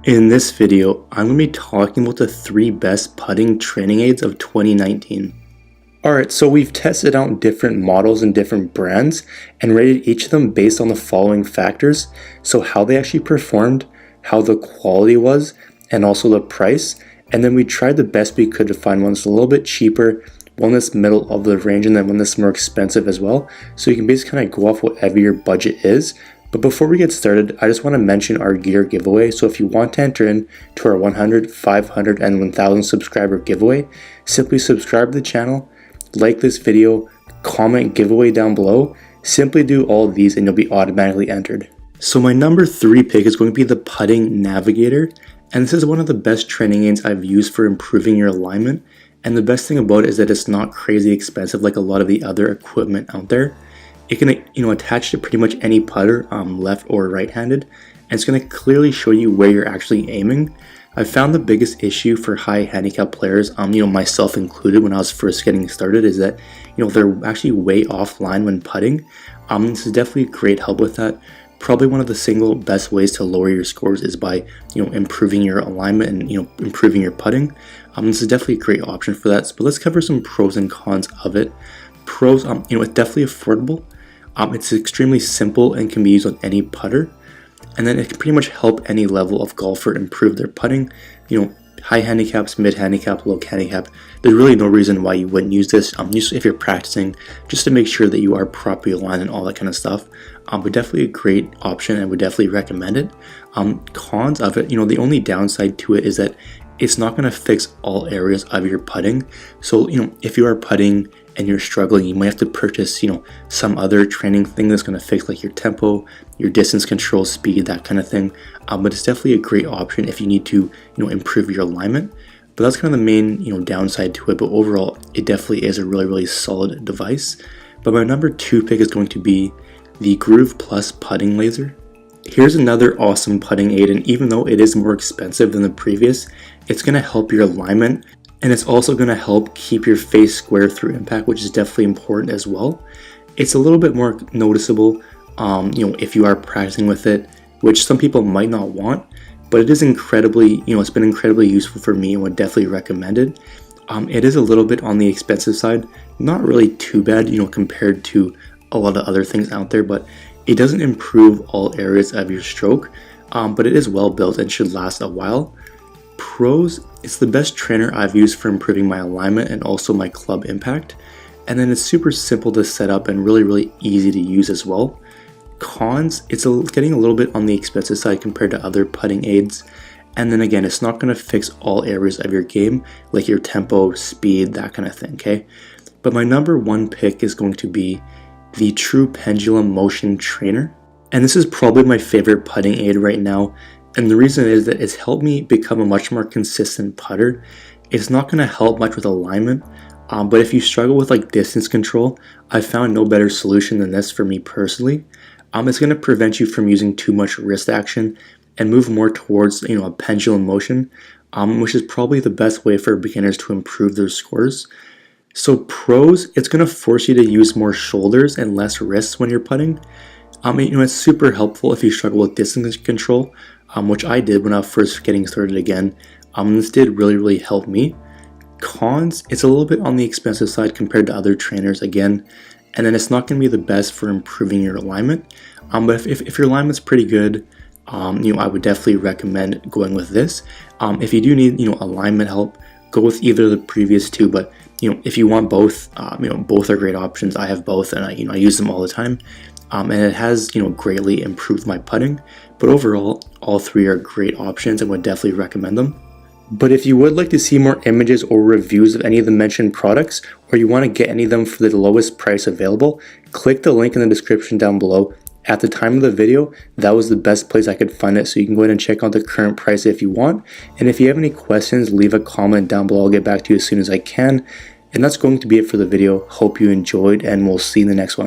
In this video, I'm going to be talking about the 3 best putting training aids of 2019. Alright, so we've tested out different models and different brands and rated each of them based on the following factors. So how they actually performed, how the quality was, and also the price. And then we tried the best we could to find one that's a little bit cheaper, one that's middle of the range, and then one that's more expensive as well. So you can basically kind of go off whatever your budget is. But before we get started, I just want to mention our gear giveaway. So if you want to enter in to our 100, 500, and 1000 subscriber giveaway, simply subscribe to the channel, like this video, comment giveaway down below. Simply do all of these and you'll be automatically entered. So my number 3 pick is going to be the Putting Navigator. And this is one of the best training aids I've used for improving your alignment. And the best thing about it is that it's not crazy expensive like a lot of the other equipment out there. It can attach to pretty much any putter, left or right-handed, and it's going to clearly show you where you're actually aiming. I found the biggest issue for high handicap players, myself included when I was first getting started, is that they're actually way offline when putting. This is definitely a great help with that. Probably one of the single best ways to lower your scores is by improving your alignment and improving your putting. This is definitely a great option for that. But let's cover some pros and cons of it. Pros, it's definitely affordable. It's extremely simple and can be used on any putter, and then it can pretty much help any level of golfer improve their putting. High handicaps, mid handicap, low handicap. There's really no reason why you wouldn't use this. If you're practicing, just to make sure that you are properly aligned and all that kind of stuff. But definitely a great option, and would definitely recommend it. Cons of it, the only downside to it is that it's not going to fix all areas of your putting. So if you are putting and you're struggling, you might have to purchase some other training thing that's going to fix like your tempo, your distance control, speed, that kind of thing. But it's definitely a great option if you need to improve your alignment. But that's kind of the main downside to it. But overall, it definitely is a really solid device. But my number 2 pick is going to be the Groove Plus putting laser. Here's another awesome putting aid, and even though it is more expensive than the previous, it's going to help your alignment, and it's also going to help keep your face square through impact, which is definitely important as well. It's a little bit more noticeable, if you are practicing with it, which some people might not want, but it is incredibly, it's been incredibly useful for me and would definitely recommend it. It is a little bit on the expensive side, not really too bad, compared to a lot of other things out there, but it doesn't improve all areas of your stroke, but it is well built and should last a while. Pros, it's the best trainer I've used for improving my alignment and also my club impact. And then it's super simple to set up and really easy to use as well. Cons, it's getting a little bit on the expensive side compared to other putting aids. And then again, it's not going to fix all areas of your game, like your tempo, speed, that kind of thing, okay? But my number 1 pick is going to be the True Pendulum Motion Trainer. And this is probably my favorite putting aid right now. And the reason is that it's helped me become a much more consistent putter. It's not going to help much with alignment, but if you struggle with like distance control, I found no better solution than this for me personally. It's going to prevent you from using too much wrist action and move more towards a pendulum motion, which is probably the best way for beginners to improve their scores. So pros, it's going to force you to use more shoulders and less wrists when you're putting. It's super helpful if you struggle with distance control, which I did when I was first getting started again. This did really help me. Cons, it's a little bit on the expensive side compared to other trainers again, and then it's not going to be the best for improving your alignment. But if your alignment's pretty good, I would definitely recommend going with this. If you do need alignment help, go with either of the previous 2, but if you want both, both are great options. I have both, and I use them all the time. And it has greatly improved my putting. But overall, all 3 are great options and would definitely recommend them. But if you would like to see more images or reviews of any of the mentioned products, or you want to get any of them for the lowest price available, click the link in the description down below. At the time of the video, that was the best place I could find it, so you can go ahead and check out the current price if you want. And if you have any questions, leave a comment down below. I'll get back to you as soon as I can. And that's going to be it for the video. Hope you enjoyed, and we'll see you in the next one.